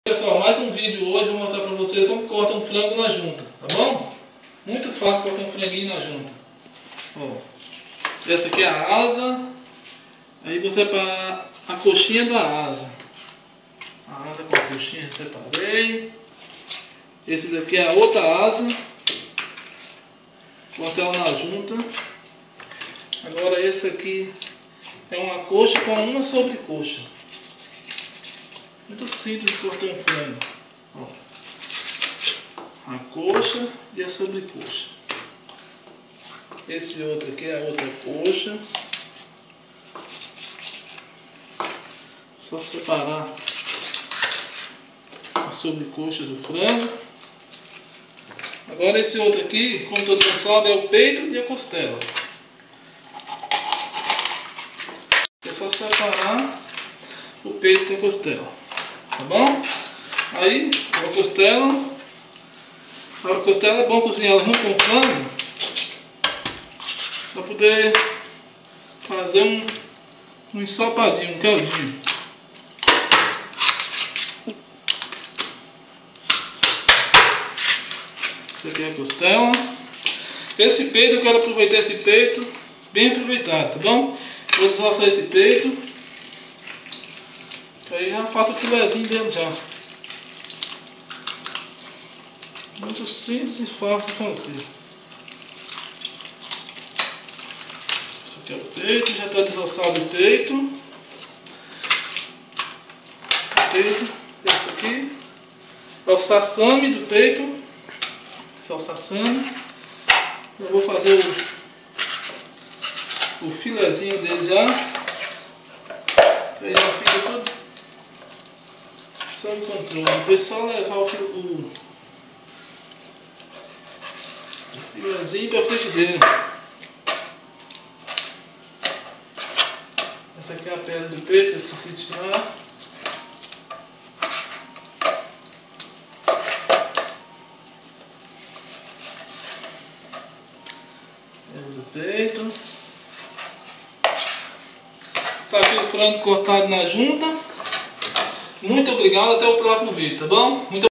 Pessoal, mais um vídeo hoje. Vou mostrar para vocês como corta um frango na junta, tá bom? Muito fácil cortar um franguinho na junta. Ó, essa aqui é a asa. Aí você para a coxinha da asa. A asa com a coxinha separei. Esse daqui é a outra asa. Corta ela na junta. Agora esse aqui é uma coxa com uma sobrecoxa. Muito simples cortar um frango. Ó, a coxa e a sobrecoxa. Esse outro aqui é a outra coxa. Só separar a sobrecoxa do frango. Agora esse outro aqui, como todo mundo sabe, é o peito e a costela. É só separar o peito e a costela. Tá bom? Aí, a costela é bom cozinhar ela junto com o frango para poder fazer um ensopadinho, um caldinho. Essa aqui é a costela. Esse peito, eu quero aproveitar esse peito bem aproveitado, tá bom? Vou desroçar esse peito. Aí já faço o filezinho dentro já. Muito simples e fácil de fazer. Esse aqui é o peito, já está desossado o peito. Esse aqui é o sassame do peito. Esse é o sassame. Eu vou fazer o filezinho dele já. Aí já fica tudo sob controle. Depois só levar o filezinho para a frigideira. Essa aqui é a pedra do peito, eu esqueci de tirar. Pedra do peito. Tá aqui o frango cortado na junta. Muito obrigado, até o próximo vídeo, tá bom?